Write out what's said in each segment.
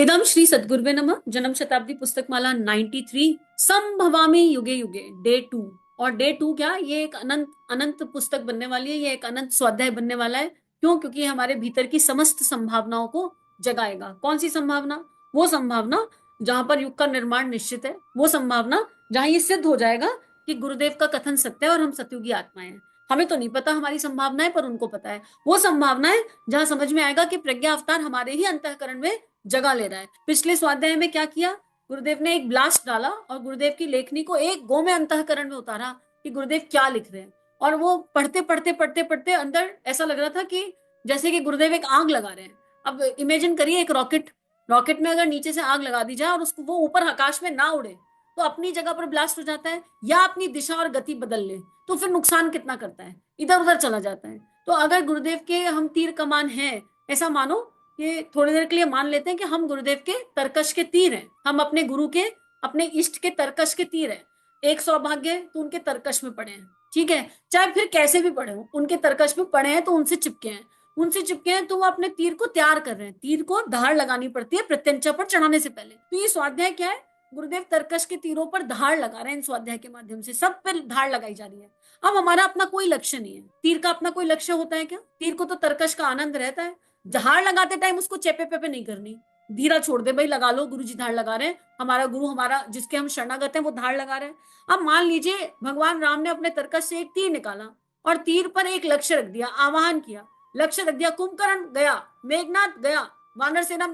इदम श्री सद्गुरुवे नमः। जन्म शताब्दी पुस्तक माला 93 संभवामि युगे युगे डे 2। और डे 2 क्या, ये एक अनंत अनंत पुस्तक बनने वाली है। ये एक अनंत स्वाध्याय बनने वाला है। क्यों? क्योंकि ये हमारे भीतर की समस्त संभावनाओं को जगाएगा। कौन सी संभावना? वो संभावना जहां पर युग का निर्माण निश्चित है। वो संभावना जहां ये सिद्ध हो जाएगा कि गुरुदेव का कथन सत्य है और हम सतयुगी आत्माएं हैं। हमें तो नहीं पता हमारी संभावनाएं, पर उनको पता है। वो संभावनाएं जहां समझ में आएगा कि प्रज्ञा अवतार हमारे ही अंतःकरण में जगह ले रहा है। पिछले स्वाध्याय में क्या किया? गुरुदेव ने एक ब्लास्ट डाला और गुरुदेव की लेखनी को एक गो में अंतःकरण में उतारा कि गुरुदेव क्या लिख रहे हैं। और वो पढ़ते पढ़ते पढ़ते पढ़ते अंदर ऐसा लग रहा था कि जैसे कि गुरुदेव एक आग लगा रहे हैं। अब इमेजिन करिए, एक रॉकेट रॉकेट में अगर नीचे से आग लगा दी जाए और उसको वो ऊपर आकाश में ना उड़े तो अपनी जगह पर ब्लास्ट हो जाता है, या अपनी दिशा और गति बदल ले तो फिर नुकसान कितना करता है, इधर उधर चला जाता है। तो अगर गुरुदेव के हम तीर कमान हैं, ऐसा मानो कि थोड़ी देर के लिए मान लेते हैं कि हम गुरुदेव के तरकश के तीर हैं। हम अपने गुरु के, अपने इष्ट के तरकश के तीर हैं। एक सौभाग्य तो उनके तरकश में पड़े हैं, ठीक है, चाहे फिर कैसे भी पड़े हो, उनके तरकश में पड़े हैं तो उनसे चिपके हैं। उनसे चिपके हैं तो वो अपने तीर को तैयार कर रहे हैं। तीर को धार लगानी पड़ती है प्रत्यंचा पर चढ़ाने से पहले। तो ये स्वाध्याय क्या है? गुरुदेव तरकश के तीरों पर धार लगा रहे हैं। इन स्वाध्याय के माध्यम से सब पर धार लगाई जा रही है। अब हमारा अपना कोई लक्ष्य नहीं है। तीर का अपना कोई लक्ष्य होता है क्या? तीर को तो तरकश का आनंद रहता है। धार लगाते टाइम उसको चेपे पेपे नहीं करनी, धीरा छोड़ दे भाई, लगा लो, गुरु जी धार लगा रहे हैं, हमारा गुरु, हमारा जिसके हम शरणागत हैं वो धार लगा रहे हैं। अब मान लीजिए भगवान राम ने अपने तरकश से एक तीर निकाला और तीर पर एक लक्ष्य रख दिया, आवाहन किया, लक्ष्य रख दिया। कुंभकर्ण गया, मेघनाथ गया, वानर सेना,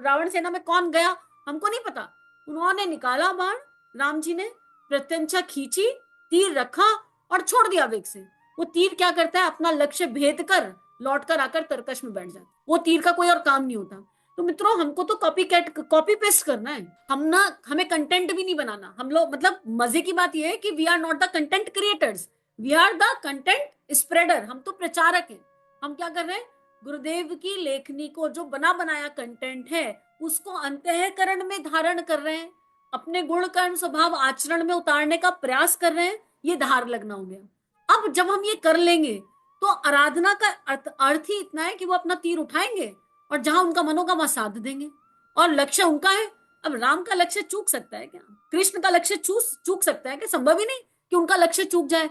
रावण सेना में कौन गया हमको नहीं पता। उन्होंने निकाला बाण, राम जी ने प्रत्यंचा खींची, तीर रखा और छोड़ दिया वेग से। वो तीर क्या करता है? अपना लक्ष्य भेद कर लौट कर आकर तरकश में बैठ जाता। वो तीर का कोई और काम नहीं होता। तो मित्रों, हमको तो कॉपी पेस्ट करना है। हम ना, हमें कंटेंट भी नहीं बनाना। हम लोग, मतलब मजे की बात यह है कि we are not the content creators, we are the content spreader. हम तो प्रचारक हैं। हम क्या कर रहे हैं? गुरुदेव की लेखनी को, जो बना बनाया कंटेंट है, उसको अंतःकरण में धारण कर रहे हैं, अपने गुण कर्म स्वभाव आचरण में उतारने का प्रयास कर रहे हैं। ये धार लगना हो गया। अब जब हम ये कर लेंगे तो आराधना का अर्थ ही इतना है कि वो अपना तीर उठाएंगे और जहां उनका मन होगा वहां साध देंगे। और लक्ष्य उनका है। अब राम का लक्ष्य चूक सकता है क्या? कृष्ण का लक्ष्य चूक सकता है क्या? संभव ही नहीं कि उनका लक्ष्य चूक जाए।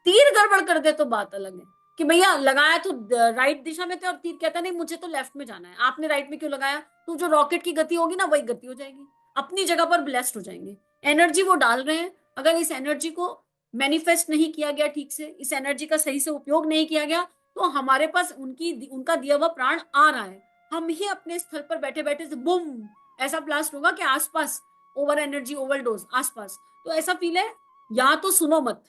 तीर गड़बड़ कर दे तो बात अलग है कि भैया लगाया तो राइट दिशा में थे और तीर कहता नहीं मुझे तो लेफ्ट में जाना है, आपने राइट में क्यों लगाया? तो जो रॉकेट की गति होगी ना, वही गति हो जाएगी, अपनी जगह पर ब्लेस्ड हो जाएंगे। एनर्जी वो डाल रहे हैं, अगर इस एनर्जी को मैनिफेस्ट नहीं किया गया ठीक से, इस एनर्जी का सही से उपयोग नहीं किया गया, तो हमारे पास उनका दिया हुआ प्राण आ रहा है, हम ही अपने स्थल पर बैठे बैठे से बुम ऐसा ब्लास्ट होगा कि आसपास ओवर एनर्जी, ओवरडोज आसपास। तो ऐसा फील है, या तो सुनो मत।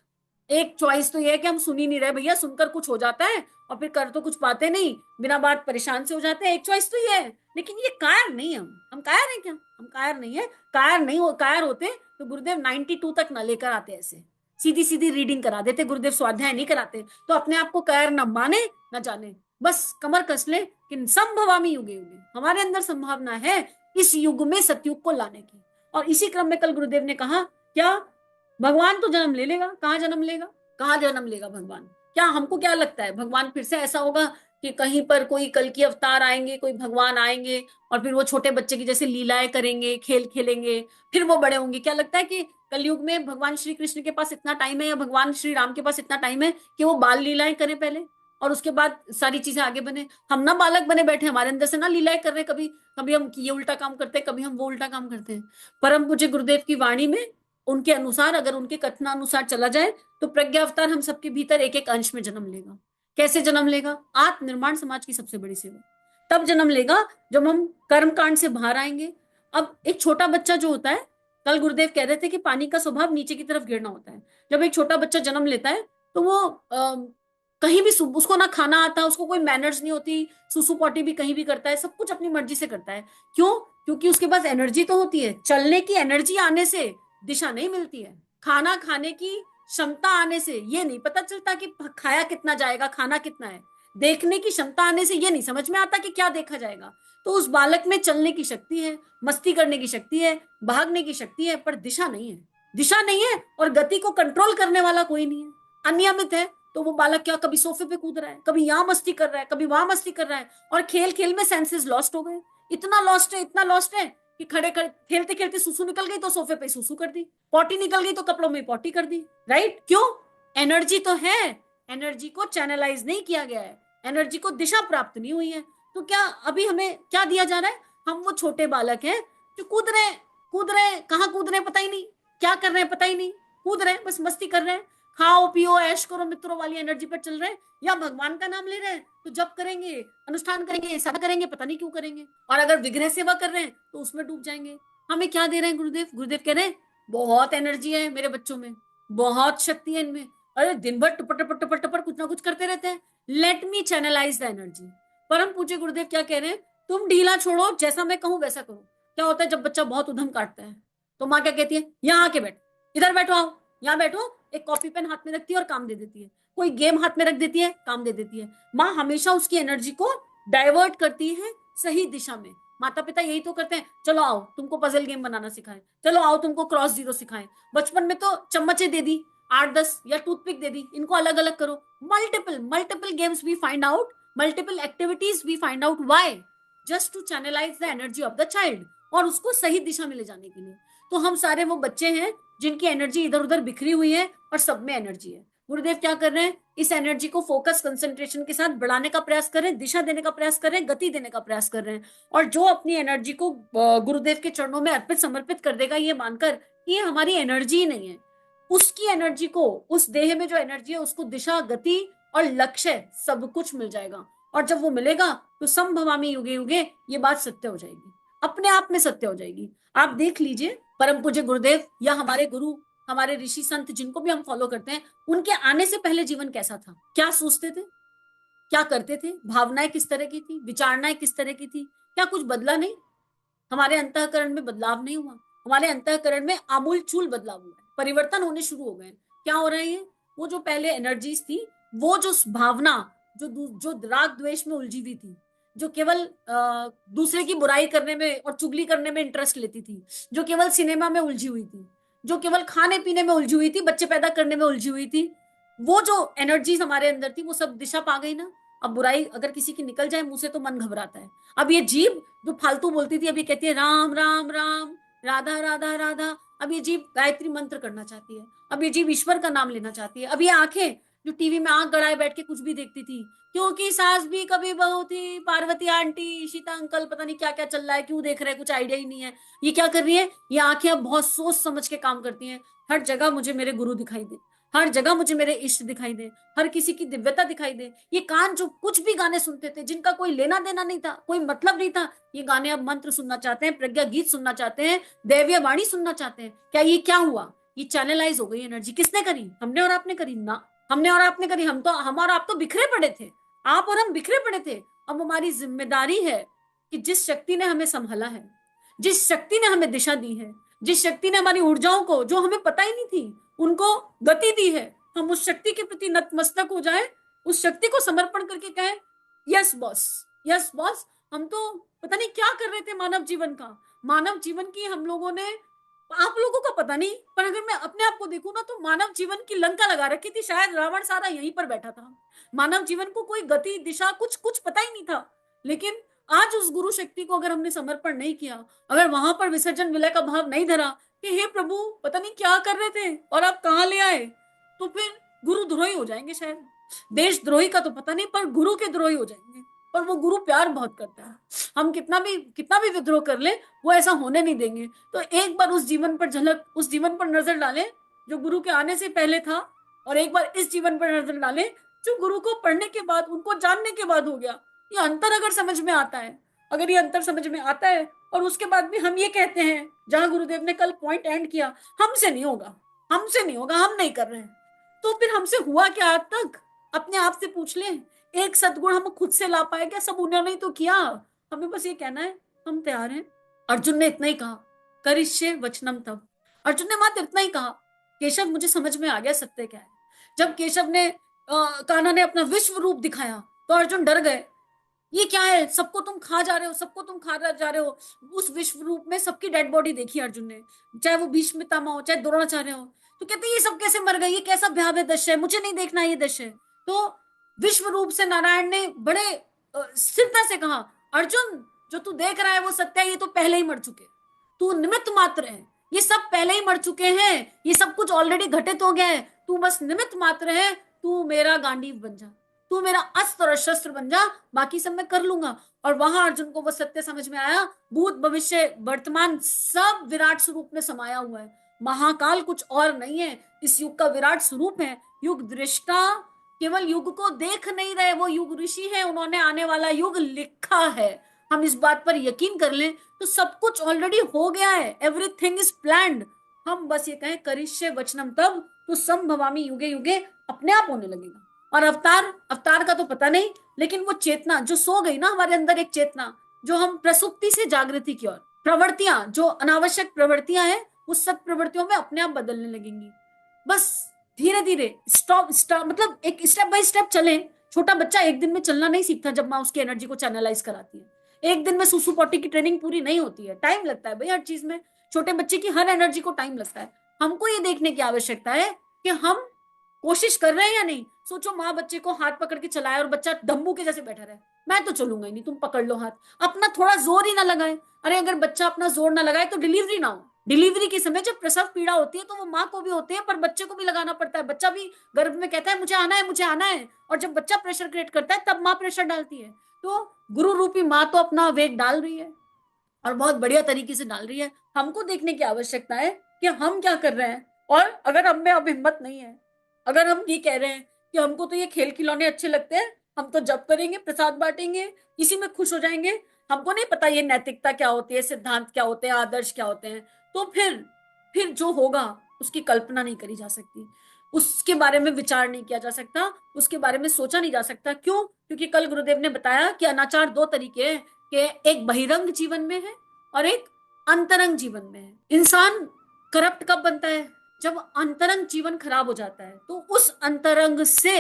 एक चॉइस तो ये है कि हम सुन ही नहीं रहे भैया, सुनकर कुछ हो जाता है और फिर कर तो कुछ पाते नहीं, बिना बात परेशान से हो जाते हैं। एक चॉइस तो ये है, लेकिन ये कायर नहीं। हम कायर हैं क्या? हम कायर नहीं है। कायर नहीं हो, कायर होते तो गुरुदेव 92 तक ना लेकर आते। ऐसे सीधी सीधी रीडिंग करा देते गुरुदेव, स्वाध्याय नहीं कराते। तो अपने आप को कायर ना माने ना जाने, बस कमर कस ले कि संभवामी युगे युगे, हमारे अंदर संभावना है इस युग में सतयुग को लाने की। और इसी क्रम में कल गुरुदेव ने कहा, क्या भगवान तो जन्म ले लेगा? कहाँ जन्म लेगा? कहाँ जन्म लेगा भगवान? क्या हमको क्या लगता है भगवान फिर से ऐसा होगा कि कहीं पर कोई कल की अवतार आएंगे, कोई भगवान आएंगे और फिर वो छोटे बच्चे की जैसे लीलाएं करेंगे, खेल खेलेंगे, फिर वो बड़े होंगे? क्या लगता है कि कलयुग में भगवान श्री कृष्ण के पास इतना टाइम है या भगवान श्री राम के पास इतना टाइम है कि वो बाल लीलाएं करें पहले और उसके बाद सारी चीजें आगे बने? हम ना बालक बने बैठे, हमारे अंदर से ना लीलाएं कर रहे, कभी कभी हम ये उल्टा काम करते हैं, कभी हम वो उल्टा काम करते हैं। परम पूज्य गुरुदेव की वाणी में उनके अनुसार, अगर उनके कथनानुसार चला जाए तो प्रज्ञा अवतार हम सबके भीतर एक एक अंश में जन्म लेगा। कैसे जन्म लेगा? आत्म निर्माण समाज की सबसे बड़ी सेवा तब जन्म लेगा जब हम कर्म कांड से बाहर आएंगे। अब एक छोटा बच्चा जो होता है, कल गुरुदेव कह रहे थे कि पानी का स्वभाव नीचे की तरफ गिरना होता है। जब एक छोटा बच्चा जन्म लेता है तो वो कहीं भी, उसको ना खाना आता, उसको कोई मैनर्स नहीं होती, सुसु पॉटी भी कहीं भी करता है, सब कुछ अपनी मर्जी से करता है। क्यों? क्योंकि उसके पास एनर्जी तो होती है, चलने की एनर्जी आने से दिशा नहीं मिलती है, खाना खाने की क्षमता आने से ये नहीं पता चलता कि खाया कितना जाएगा, खाना कितना है, देखने की क्षमता आने से ये नहीं समझ में आता कि क्या देखा जाएगा। तो उस बालक में चलने की शक्ति है, मस्ती करने की शक्ति है, भागने की शक्ति है, पर दिशा नहीं है। दिशा नहीं है और गति को कंट्रोल करने वाला कोई नहीं है, अनियमित है। तो वो बालक क्या, कभी सोफे पे कूद रहा है, कभी यहाँ मस्ती कर रहा है, कभी वहां मस्ती कर रहा है, और खेल खेल में सेंसेस लॉस्ट हो गए। इतना लॉस्ट है, इतना लॉस्ट है कि खड़े खड़े खेलते खेलते सुसु निकल गई तो सोफे पे सुसु कर दी, पॉटी निकल गई तो कपड़ों में पॉटी कर दी। राइट? क्यों? एनर्जी तो है, एनर्जी को चैनलाइज नहीं किया गया है, एनर्जी को दिशा प्राप्त नहीं हुई है। तो क्या अभी हमें क्या दिया जा रहा है? हम वो छोटे बालक हैं जो कूद रहे हैं, कहाँ कूद रहे हैं पता ही नहीं, क्या कर रहे हैं पता ही नहीं, कूद रहे हैं, बस मस्ती कर रहे हैं, खाओ पियो ऐश करो मित्रों वाली एनर्जी पर चल रहे हैं, या भगवान का नाम ले रहे हैं तो जप करेंगे, अनुष्ठान करेंगे, साधना करेंगे, पता नहीं क्यों करेंगे, और अगर विग्रह सेवा कर रहे हैं तो उसमें डूब जाएंगे। हमें क्या दे रहे हैं गुरुदेव? गुरुदेव कह रहे हैं बहुत एनर्जी है मेरे बच्चों में, बहुत शक्ति है इनमें, अरे दिन भर टपर टपर टपर टपर कुछ ना कुछ करते रहते हैं, let me channelize the energy. परम पूज्य गुरुदेव क्या कह रहे हैं? तुम ढीला छोड़ो, जैसा मैं कहूं वैसा करो। क्या होता है जब बच्चा बहुत उधम काटता है तो माँ क्या कहती है? यहाँ आके बैठ, इधर बैठो, आओ यहाँ बैठो, एक कॉपी पेन हाथ में रखती है और काम दे देती है, कोई गेम हाथ में रख देती है, काम दे देती है। माँ हमेशा उसकी एनर्जी को डाइवर्ट करती है सही दिशा में। माता पिता यही तो करते हैं, चलो आओ तुमको पजल गेम बनाना सिखाएं, चलो आओ तुमको क्रॉस जीरो सिखाएं। बचपन में तो चम्मचे दे दी 8-10 या टूथपिक दे दी, इनको अलग अलग करो। Multiple multiple games we find out, multiple activities we find out, why? Just to channelize the energy of the child, और उसको सही दिशा में ले जाने के लिए। तो हम सारे वो बच्चे हैं जिनकी एनर्जी इधर उधर बिखरी हुई है और सब में एनर्जी है। गुरुदेव क्या कर रहे हैं? इस एनर्जी को फोकस कंसंट्रेशन के साथ बढ़ाने का प्रयास करें, दिशा देने का प्रयास करें, गति देने का प्रयास कर रहे हैं। और जो अपनी एनर्जी को गुरुदेव के चरणों में अर्पित समर्पित कर देगा ये मानकर कि ये हमारी एनर्जी ही नहीं है, उसकी एनर्जी को, उस देह में जो एनर्जी है उसको दिशा, गति और लक्ष्य सब कुछ मिल जाएगा। और जब वो मिलेगा तो संभवामी युगे युगे ये बात सत्य हो जाएगी, अपने आप में सत्य हो जाएगी। आप देख लीजिए परम पूज्य गुरुदेव या हमारे गुरु, हमारे ऋषि संत जिनको भी हम फॉलो करते हैं, उनके आने से पहले जीवन कैसा था, क्या सोचते थे, क्या करते थे, भावनाएं किस तरह की थी, विचारणाएं किस तरह की थी? क्या कुछ बदला नहीं? हमारे अंतःकरण में बदलाव नहीं हुआ? हमारे अंतःकरण में आमूल चूल बदलाव हुआ है, परिवर्तन होने शुरू हो गए। क्या हो रहे हैं? वो जो पहले एनर्जीज थी, वो जो भावना जो राग द्वेष में उलझी हुई थी, जो केवल दूसरे की बुराई करने में और चुगली करने में इंटरेस्ट लेती थी, जो केवल सिनेमा में उलझी हुई थी, जो केवल खाने पीने में उलझी हुई थी, बच्चे पैदा करने में उलझी हुई थी, वो जो एनर्जीज हमारे अंदर थी वो सब दिशा पा गई ना। अब बुराई अगर किसी की निकल जाए मुंह से तो मन घबराता है। अब ये जीभ जो फालतू बोलती थी अभी कहती है राम राम राम, राधा राधा राधा। अब ये जीभ गायत्री मंत्र करना चाहती है, अब ये जीभ ईश्वर का नाम लेना चाहती है। अब ये आंखें जो टीवी में आंख गड़ाए बैठ के कुछ भी देखती थी, क्योंकि सास भी कभी बहू थी, पार्वती आंटी, सीता अंकल, पता नहीं क्या क्या चल रहा है, क्यों देख रहे हैं, कुछ आइडिया ही नहीं है। ये क्या कर रही है? ये आंखें अब बहुत सोच समझ के काम करती हैं। हर जगह मुझे मेरे गुरु दिखाई दे, हर जगह मुझे मेरे इष्ट दिखाई दे, हर किसी की दिव्यता दिखाई दे। ये कान जो कुछ भी गाने सुनते थे, जिनका कोई लेना देना नहीं था, कोई मतलब नहीं था, ये गाने अब मंत्र सुनना चाहते हैं, प्रज्ञा गीत सुनना चाहते हैं, दैवीय वाणी सुनना चाहते हैं। क्या ये क्या हुआ? ये चैनलाइज हो गई एनर्जी। किसने करी? हमने और आपने करी ना। हमने और आपने करी। हम और आप तो बिखरे पड़े थे, आप और हम बिखरे पड़े थे। अब हमारी जिम्मेदारी है कि जिस शक्ति ने हमें संभाला है, जिस शक्ति ने हमें दिशा दी है, जिस शक्ति ने हमारी ऊर्जाओं को, जो हमें पता ही नहीं थी, उनको गति दी है, हम उस शक्ति के प्रति नतमस्तक हो जाए, उस शक्ति को समर्पण करके कहें यस बॉस, यस बॉस। हम तो पता नहीं क्या कर रहे थे मानव जीवन का, मानव जीवन की हम लोगों ने, आप लोगों का पता नहीं, पर अगर मैं अपने आप को देखूं ना तो मानव जीवन की लंका लगा रखी थी। शायद रावण सारा यहीं पर बैठा था। मानव जीवन को कोई गति, दिशा, कुछ कुछ पता ही नहीं था। लेकिन आज उस गुरु शक्ति को अगर हमने समर्पण नहीं किया, अगर वहां पर विसर्जन विलय का भाव नहीं धरा कि हे प्रभु पता नहीं क्या कर रहे थे और आप कहाँ ले आए, तो फिर गुरु द्रोही हो जाएंगे। शायद देश द्रोही का तो पता नहीं, पर गुरु के द्रोही हो जाएंगे। पर वो गुरु प्यार बहुत करता है, हम कितना भी विद्रोह कर ले वो ऐसा होने नहीं देंगे। तो एक बार उस जीवन पर झलक, उस जीवन पर नजर डालें जो गुरु के आने से पहले था, और एक बार इस जीवन पर नजर डालें जो गुरु को पढ़ने के बाद, उनको जानने के बाद हो गया। ये अंतर अगर समझ में आता है, अगर ये अंतर समझ में आता है, और उसके बाद भी हम ये कहते हैं, जहां गुरुदेव ने कल पॉइंट एंड किया, हमसे नहीं होगा, हमसे नहीं होगा, हम नहीं कर रहे हैं, तो फिर हमसे हुआ क्या आज तक? अपने आप से पूछ लें। एक सदगुण हम खुद से ला पाए क्या? सब उन्होंने ही तो किया। हमें बस ये कहना है हम तैयार हैं। अर्जुन ने इतना ही कहा, करिष्ये वचनम तव। अर्जुन ने मात्र इतना ही कहा, केशव मुझे समझ में आ गया सत्य क्या है। जब केशव ने कान्हा ने अपना विश्व रूप दिखाया तो अर्जुन डर गए। ये क्या है? सबको तुम खा जा रहे हो, सबको तुम खा जा रहे हो। उस विश्व रूप में सबकी डेड बॉडी देखी अर्जुन ने, चाहे वो भीष्म पितामह हो, चाहे द्रोणाचार्य हो। तो कहते ये सब कैसे मर गए, ये कैसा भयावह दृश्य है, मुझे नहीं देखना ये दृश्य। तो विश्व रूप से नारायण ने बड़े स्थिरता से कहा, अर्जुन जो तू देख रहा है वो सत्य है, ये तो पहले ही मर चुके, तू निमित्त मात्र है, ये सब पहले ही मर चुके हैं, ये सब कुछ ऑलरेडी घटित हो गया है, तू बस निमित्त मात्र है, तू मेरा गांडीव बन जा, तू मेरा अस्त्र और शस्त्र बन जा, बाकी सब मैं कर लूंगा। और वहां अर्जुन को वो सत्य समझ में आया, भूत भविष्य वर्तमान सब विराट स्वरूप में समाया हुआ है, महाकाल कुछ और नहीं है, इस युग का विराट स्वरूप है। युग दृष्टा केवल युग को देख नहीं रहे, वो युग ऋषि है, उन्होंने आने वाला युग लिखा है। हम इस बात पर यकीन कर लें तो सब कुछ ऑलरेडी हो गया है, एवरीथिंग इज प्लान्ड। हम बस ये कहें करिष्ये वचनम तब तो संभवामि युगे युगे, अपने आप होने लगेगा। और अवतार, अवतार का तो पता नहीं, लेकिन वो चेतना जो सो गई ना हमारे अंदर, एक चेतना जो हम प्रसुप्ति से जागृति की ओर, प्रवृत्तियां जो अनावश्यक प्रवृत्तियां हैं उस सत प्रवृत्तियों में अपने आप बदलने लगेंगी। बस धीरे धीरे स्टॉप स्टॉप, मतलब एक स्टेप बाय स्टेप चले। छोटा बच्चा एक दिन में चलना नहीं सीखता जब माँ उसकी एनर्जी को चैनलाइज कराती है, एक दिन में सुसु पॉटी की ट्रेनिंग पूरी नहीं होती है, टाइम लगता है भाई हर चीज में, छोटे बच्चे की हर एनर्जी को टाइम लगता है। हमको ये देखने की आवश्यकता है कि हम कोशिश कर रहे हैं या नहीं। सोचो माँ बच्चे को हाथ पकड़ के चलाए और बच्चा डम्बू के जैसे बैठा रहे, मैं तो चलूंगा ही नहीं, तुम पकड़ लो हाथ, अपना थोड़ा जोर ही ना लगाए। अरे अगर बच्चा अपना जोर ना लगाए तो डिलीवरी ना हो, डिलीवरी के समय जब प्रसव पीड़ा होती है तो वो माँ को भी होती है पर बच्चे को भी लगाना पड़ता है, बच्चा भी गर्भ में कहता है मुझे आना है, मुझे आना है, और जब बच्चा प्रेशर क्रिएट करता है तब माँ प्रेशर डालती है। तो गुरु रूपी माँ तो अपना वेग डाल रही है और बहुत बढ़िया तरीके से डाल रही है। हमको देखने की आवश्यकता है कि हम क्या कर रहे हैं। और अगर हम में अब हिम्मत नहीं है, अगर हम ये कह रहे हैं कि हमको तो ये खेल खिलौने अच्छे लगते हैं, हम तो जप करेंगे, प्रसाद बांटेंगे, इसी में खुश हो जाएंगे, हमको नहीं पता ये नैतिकता क्या होती है, सिद्धांत क्या होते हैं, आदर्श क्या होते हैं, तो फिर जो होगा उसकी कल्पना नहीं करी जा सकती, उसके बारे में विचार नहीं किया जा सकता, उसके बारे में सोचा नहीं जा सकता। क्यों? क्योंकि कल गुरुदेव ने बताया कि अनाचार दो तरीके हैं, कि एक बहिरंग जीवन में है और एक अंतरंग जीवन में है। इंसान करप्ट कब बनता है? जब अंतरंग जीवन खराब हो जाता है, तो उस अंतरंग से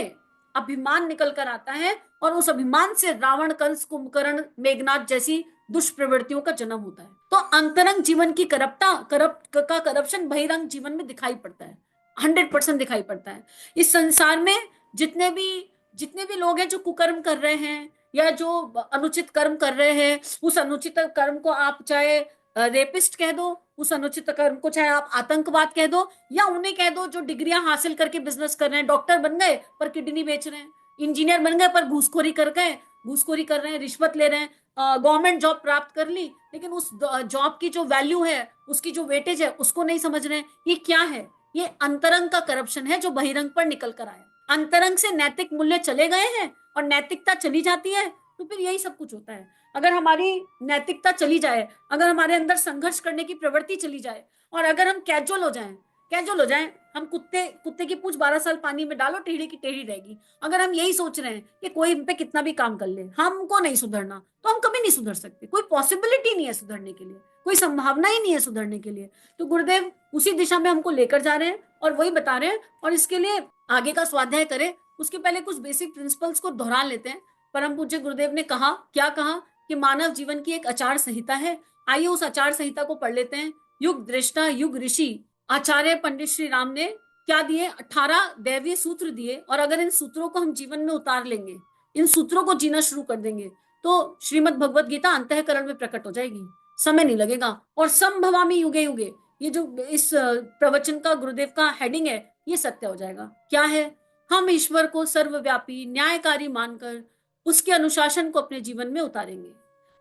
अभिमान निकल कर आता है और उस अभिमान से रावण, कंस, कुंभकर्ण, मेघनाथ जैसी दुष्प्रवृत्तियों का जन्म होता है। तो अंतरंग जीवन की करप्शन बहिरंग जीवन में दिखाई पड़ता है, 100% दिखाई पड़ता है। इस संसार में जितने भी लोग हैं जो कुकर्म कर रहे हैं या जो अनुचित कर्म कर रहे हैं, उस अनुचित कर्म को आप चाहे रेपिस्ट कह दो, उस अनुचित कर्म को चाहे आप आतंकवाद कह दो, या उन्हें कह दो जो डिग्रियां हासिल करके बिजनेस कर रहे हैं, डॉक्टर बन गए पर किडनी बेच रहे हैं, इंजीनियर बन गए पर घूसखोरी कर गए, घूसखोरी कर रहे हैं, रिश्वत ले रहे हैं, गवर्नमेंट जॉब प्राप्त कर ली लेकिन उस जॉब की जो वैल्यू है, उसकी जो वेटेज है, उसको नहीं समझ रहे हैं। ये क्या है? ये अंतरंग का करप्शन है जो बहिरंग पर निकल कर आया। अंतरंग से नैतिक मूल्य चले गए हैं और नैतिकता चली जाती है, तो फिर यही सब कुछ होता है। अगर हमारी नैतिकता चली जाए, अगर हमारे अंदर संघर्ष करने की प्रवृत्ति चली जाए, और अगर हम कैजुअल हो जाएं, हम कुत्ते की पूंछ 12 साल पानी में डालो, टेढ़ी की टेढ़ी रहेगी। अगर हम यही सोच रहे हैं कि कोई हम पे कितना भी काम कर ले, हमको नहीं सुधरना, तो हम कभी नहीं सुधर सकते। कोई पॉसिबिलिटी नहीं है सुधरने के लिए, कोई संभावना ही नहीं है सुधरने के लिए। तो गुरुदेव उसी दिशा में हमको लेकर जा रहे हैं और वही बता रहे हैं। और इसके लिए आगे का स्वाध्याय करें उसके पहले कुछ बेसिक प्रिंसिपल्स को दोहरा लेते हैं। परम पूज्य गुरुदेव ने कहा, क्या कहा कि मानव जीवन की एक आचार संहिता है। आइए उस आचार संहिता को पढ़ लेते हैं। युग दृष्टा, युग ऋषि आचार्य पंडित श्री राम ने क्या दिए? 18 दैवीय सूत्र दिए, और अगर इन सूत्रों को हम जीवन में उतार लेंगे, इन सूत्रों को जीना शुरू कर देंगे, तो श्रीमद् भगवत गीता अंतःकरण में प्रकट हो जाएगी, समय नहीं लगेगा। और संभवामि युगे युगे, ये जो इस प्रवचन का गुरुदेव का हेडिंग है, ये सत्य हो जाएगा। क्या है? हम ईश्वर को सर्वव्यापी न्यायकारी मानकर उसके अनुशासन को अपने जीवन में उतारेंगे।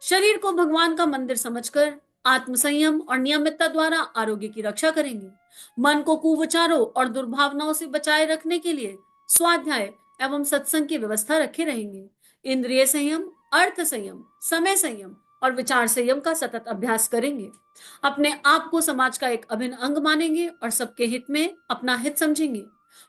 शरीर को भगवान का मंदिर समझकर आत्मसंयम और नियमितता द्वारा आरोग्य की रक्षा करेंगे। मन को कुविचारों और दुर्भावनाओं से बचाए रखने के लिए स्वाध्याय एवं सत्संग की व्यवस्था रखे रहेंगे। इंद्रिय संयम, अर्थ संयम, समय संयम और विचार संयम का सतत अभ्यास करेंगे। अपने आप को समाज का एक अभिन्न अंग मानेंगे और सबके हित में अपना हित समझेंगे।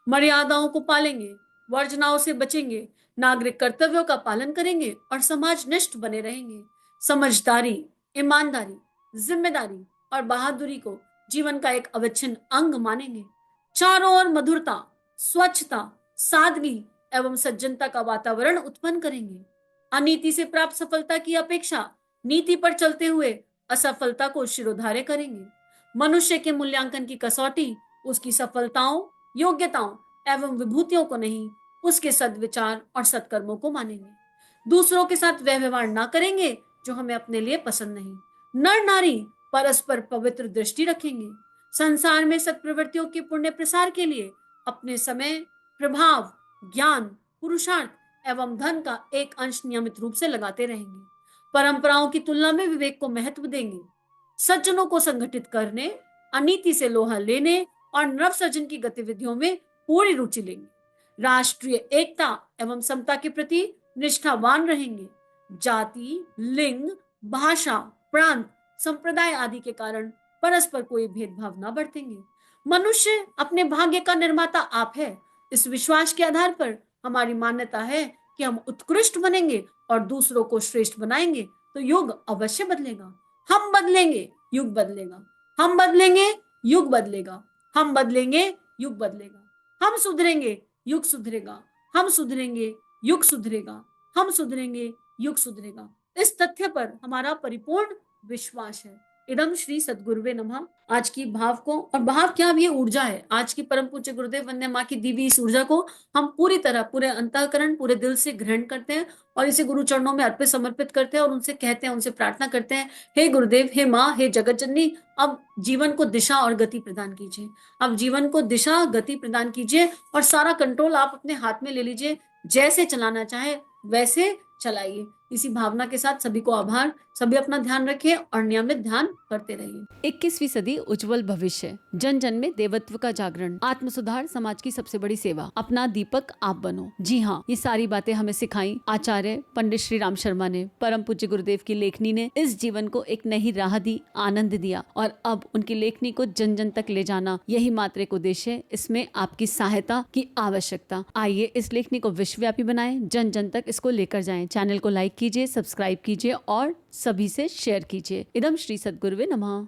मर्यादाओं को पालेंगे, वर्जनाओं से बचेंगे, नागरिक कर्तव्यों का पालन करेंगे और समाज निष्ठ बने रहेंगे। समझदारी, ईमानदारी, जिम्मेदारी और बहादुरी को जीवन का एक अविच्छिन्न अंग मानेंगे। चारों ओर मधुरता, स्वच्छता, सादगी एवं सज्जनता का वातावरण उत्पन्न करेंगे। अनीति से प्राप्त सफलता की अपेक्षा नीति पर चलते हुए असफलता को शिरोधार्य करेंगे। मनुष्य के मूल्यांकन की कसौटी उसकी सफलताओं, योग्यताओं एवं विभूतियों को नहीं, उसके सद्विचार और सत्कर्मों को मानेंगे। दूसरों के साथ व्यवहार ना करेंगे जो हमें अपने लिए पसंद नहीं। नर नारी परस्पर पवित्र दृष्टि रखेंगे। संसार में सत्प्रवृत्तियों के पुण्य प्रसार के लिए अपने समय, प्रभाव, ज्ञान, पुरुषार्थ एवं धन का एक अंश नियमित रूप से लगाते रहेंगे। परंपराओं की तुलना में विवेक को महत्व देंगे। सज्जनों को संगठित करने, अनीति से लोहा लेने और नव सृजन की गतिविधियों में पूरी रुचि लेंगे। राष्ट्रीय एकता एवं समता के प्रति निष्ठावान रहेंगे। जाति, लिंग, भाषा, प्रांत, संप्रदाय आदि के कारण परस्पर कोई भेदभाव न बरतेंगे। मनुष्य अपने भाग्य का निर्माता आप है। इस विश्वास के आधार पर हमारी मान्यता है कि हम उत्कृष्ट बनेंगे और दूसरों को श्रेष्ठ बनाएंगे तो युग अवश्य बदलेगा। हम बदलेंगे, युग बदलेगा। हम बदलेंगे, युग बदलेगा। हम बदलेंगे, युग बदलेगा। हम सुधरेंगे, युग सुधरेगा। हम सुधरेंगे, युग सुधरेगा। हम सुधरेंगे, युग सुधरेगा। इस तथ्य पर हमारा परिपूर्ण विश्वास है। इदम श्री सद्गुरुवे नमः। आज की भाव को, और भाव क्या, अब ये ऊर्जा है। आज की परम पूज्य गुरुदेव वंदे माँ की दी हुई इस ऊर्जा को हम पूरी तरह, पूरे अंतःकरण, पूरे दिल से ग्रहण करते हैं और इसे गुरु चरणों में अर्पित समर्पित करते हैं और उनसे कहते हैं, उनसे प्रार्थना करते हैं, हे गुरुदेव, हे माँ, हे जगत जननी, अब जीवन को दिशा और गति प्रदान कीजिए। अब जीवन को दिशा, गति प्रदान कीजिए और सारा कंट्रोल आप अपने हाथ में ले लीजिए। जैसे चलाना चाहे वैसे चलाइए। इसी भावना के साथ सभी को आभार। सभी अपना ध्यान रखिए और नियमित ध्यान करते रहिए। 21वीं सदी उज्जवल भविष्य, जन जन में देवत्व का जागरण, आत्म सुधार समाज की सबसे बड़ी सेवा, अपना दीपक आप बनो। जी हाँ, ये सारी बातें हमें सिखाई आचार्य पंडित श्री राम शर्मा ने। परम पूज्य गुरुदेव की लेखनी ने इस जीवन को एक नई राह दी, आनंद दिया और अब उनकी लेखनी को जन जन तक ले जाना, यही मात्र एक उद्देश्य है। इसमें आपकी सहायता की आवश्यकता। आइए इस लेखनी को विश्वव्यापी बनाएं, जन जन तक इसको लेकर जाएं। चैनल को लाइक कीजिए, सब्सक्राइब कीजिए और सभी से शेयर कीजिए। इदम श्री सद्गुरुवे नमः।